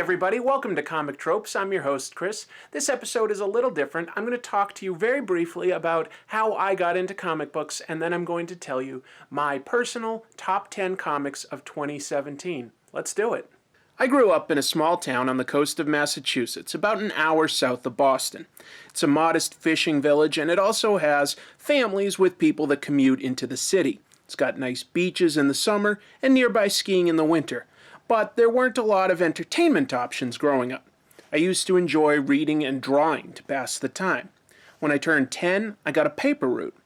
everybody, welcome to Comic Tropes. I'm your host, Chris. This episode is a little different. I'm going to talk to you very briefly about how I got into comic books, and then I'm going to tell you my personal top 10 comics of 2017. Let's do it. I grew up in a small town on the coast of Massachusetts, about an hour south of Boston. It's a modest fishing village, and it also has families with people that commute into the city. It's got nice beaches in the summer and nearby skiing in the winter. But there weren't a lot of entertainment options growing up. I used to enjoy reading and drawing to pass the time. When I turned 10, I got a paper route.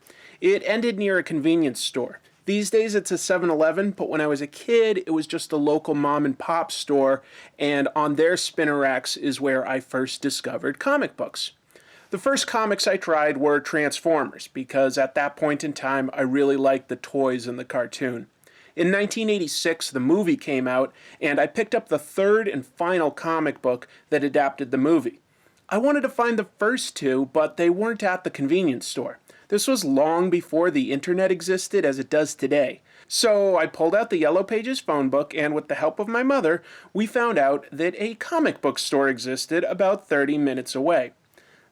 It ended near a convenience store. These days it's a 7-Eleven, but when I was a kid, it was just a local mom and pop store, and on their spinner racks is where I first discovered comic books. The first comics I tried were Transformers, because at that point in time, I really liked the toys and the cartoon. In 1986, the movie came out, and I picked up the third and final comic book that adapted the movie. I wanted to find the first two, but they weren't at the convenience store. This was long before the internet existed as it does today. So I pulled out the Yellow Pages phone book, and with the help of my mother, we found out that a comic book store existed about 30 minutes away.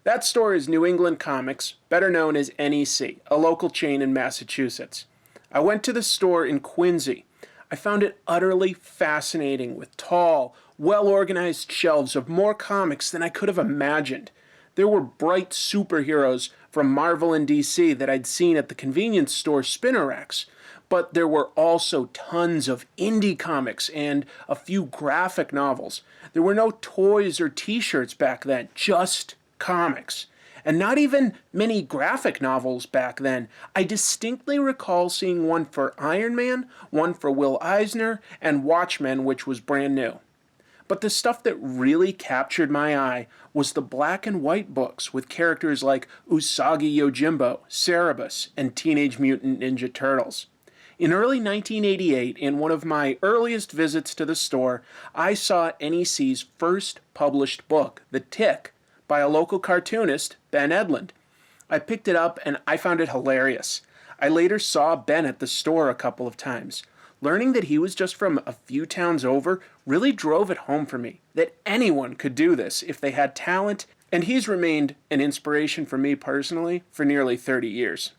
That store is New England Comics, better known as NEC, a local chain in Massachusetts. I went to the store in Quincy. I found it utterly fascinating with tall, well-organized shelves of more comics than I could have imagined. There were bright superheroes from Marvel and DC that I'd seen at the convenience store spinner racks, but there were also tons of indie comics and a few graphic novels. There were no toys or t-shirts back then, just comics. And not even many graphic novels back then. I distinctly recall seeing one for Iron Man, one for Will Eisner, and Watchmen, which was brand new. But the stuff that really captured my eye was the black and white books with characters like Usagi Yojimbo, Cerebus, and Teenage Mutant Ninja Turtles. In early 1988, in one of my earliest visits to the store, I saw NEC's first published book, The Tick, by a local cartoonist, Ben Edlund. I picked it up and I found it hilarious. I later saw Ben at the store a couple of times. Learning that he was just from a few towns over really drove it home for me, that anyone could do this if they had talent, and he's remained an inspiration for me personally for nearly 30 years.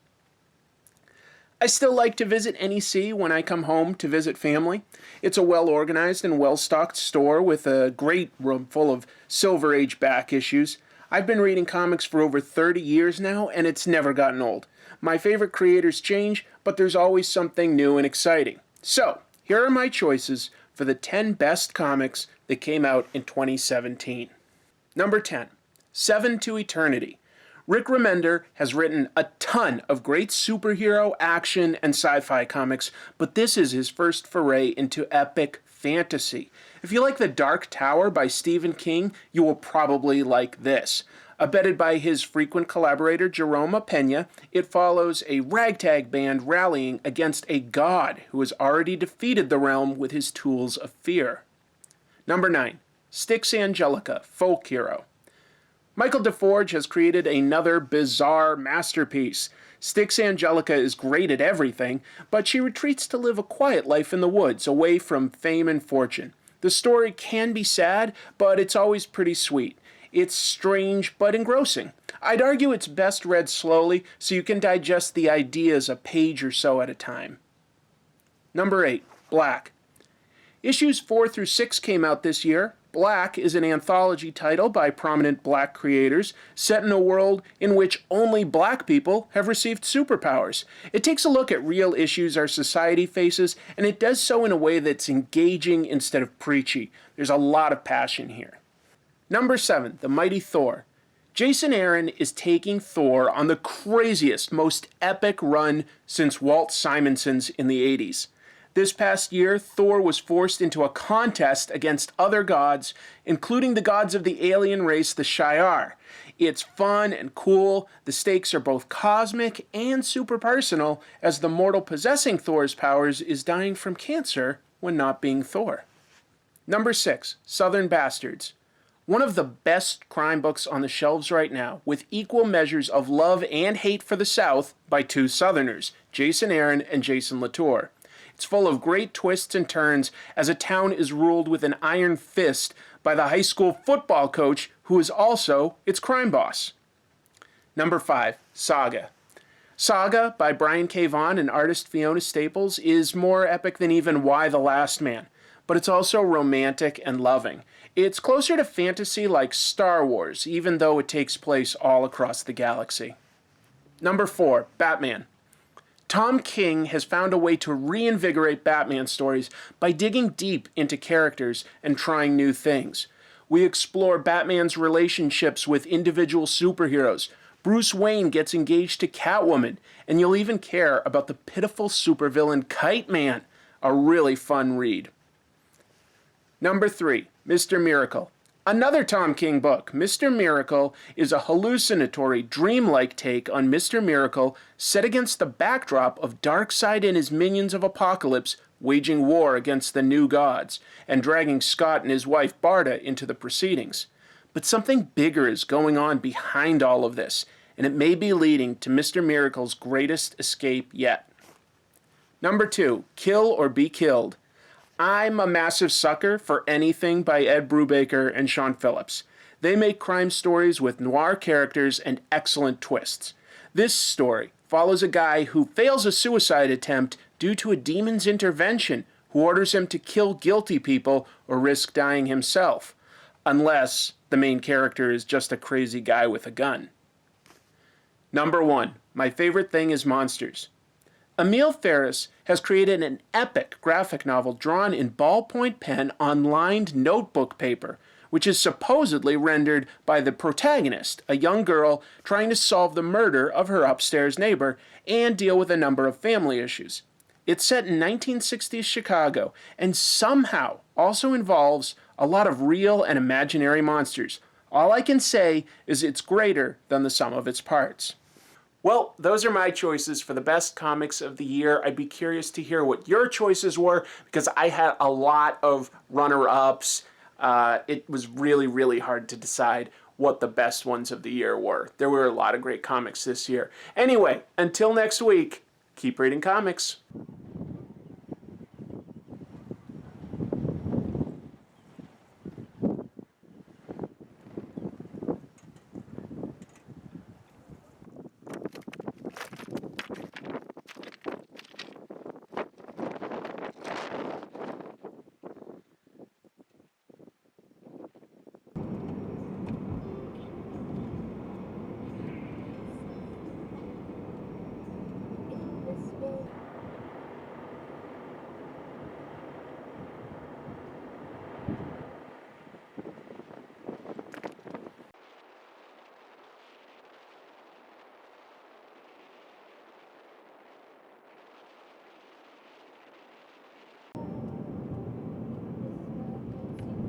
I still like to visit NEC when I come home to visit family. It's a well-organized and well-stocked store with a great room full of Silver Age back issues. I've been reading comics for over 30 years now, and it's never gotten old. My favorite creators change, but there's always something new and exciting. So, here are my choices for the 10 best comics that came out in 2017. Number 10, Seven to Eternity. Rick Remender has written a ton of great superhero, action, and sci-fi comics, but this is his first foray into epic fantasy. If you like The Dark Tower by Stephen King, you will probably like this. Abetted by his frequent collaborator Jerome Pena, it follows a ragtag band rallying against a god who has already defeated the realm with his tools of fear. Number 9, Styx Angelica, Folk Hero. Michael DeForge has created another bizarre masterpiece. Styx Angelica is great at everything, but she retreats to live a quiet life in the woods, away from fame and fortune. The story can be sad, but it's always pretty sweet. It's strange, but engrossing. I'd argue it's best read slowly, so you can digest the ideas a page or so at a time. Number 8, Black. Issues 4 through 6 came out this year. Black is an anthology title by prominent black creators set in a world in which only black people have received superpowers. It takes a look at real issues our society faces, and it does so in a way that's engaging instead of preachy. There's a lot of passion here. Number 7, The Mighty Thor. Jason Aaron is taking Thor on the craziest, most epic run since Walt Simonson's in the 80s. This past year, Thor was forced into a contest against other gods, including the gods of the alien race, the Shi'ar. It's fun and cool. The stakes are both cosmic and super personal, as the mortal possessing Thor's powers is dying from cancer when not being Thor. Number 6, Southern Bastards. One of the best crime books on the shelves right now, with equal measures of love and hate for the South by two Southerners, Jason Aaron and Jason Latour. It's full of great twists and turns as a town is ruled with an iron fist by the high school football coach who is also its crime boss. Number 5, Saga. Saga by Brian K. Vaughan and artist Fiona Staples is more epic than even Y the Last Man, but it's also romantic and loving. It's closer to fantasy like Star Wars, even though it takes place all across the galaxy. Number 4, Batman. Tom King has found a way to reinvigorate Batman stories by digging deep into characters and trying new things. We explore Batman's relationships with individual superheroes. Bruce Wayne gets engaged to Catwoman, and you'll even care about the pitiful supervillain Kite Man. A really fun read. Number 3, Mr. Miracle. Another Tom King book. Mr. Miracle is a hallucinatory, dreamlike take on Mr. Miracle set against the backdrop of Darkseid and his minions of Apocalypse waging war against the new gods and dragging Scott and his wife Barda into the proceedings. But something bigger is going on behind all of this, and it may be leading to Mr. Miracle's greatest escape yet. Number 2, Kill or Be Killed. I'm a massive sucker for anything by Ed Brubaker and Sean Phillips. They make crime stories with noir characters and excellent twists. This story follows a guy who fails a suicide attempt due to a demon's intervention who orders him to kill guilty people or risk dying himself. Unless the main character is just a crazy guy with a gun. Number 1, My Favorite Thing is Monsters. Emil Ferris has created an epic graphic novel drawn in ballpoint pen on lined notebook paper, which is supposedly rendered by the protagonist, a young girl trying to solve the murder of her upstairs neighbor and deal with a number of family issues. It's set in 1960s Chicago and somehow also involves a lot of real and imaginary monsters. All I can say is it's greater than the sum of its parts. Well, those are my choices for the best comics of the year. I'd be curious to hear what your choices were because I had a lot of runner-ups. It was really, really hard to decide what the best ones of the year were. There were a lot of great comics this year. Anyway, until next week, keep reading comics.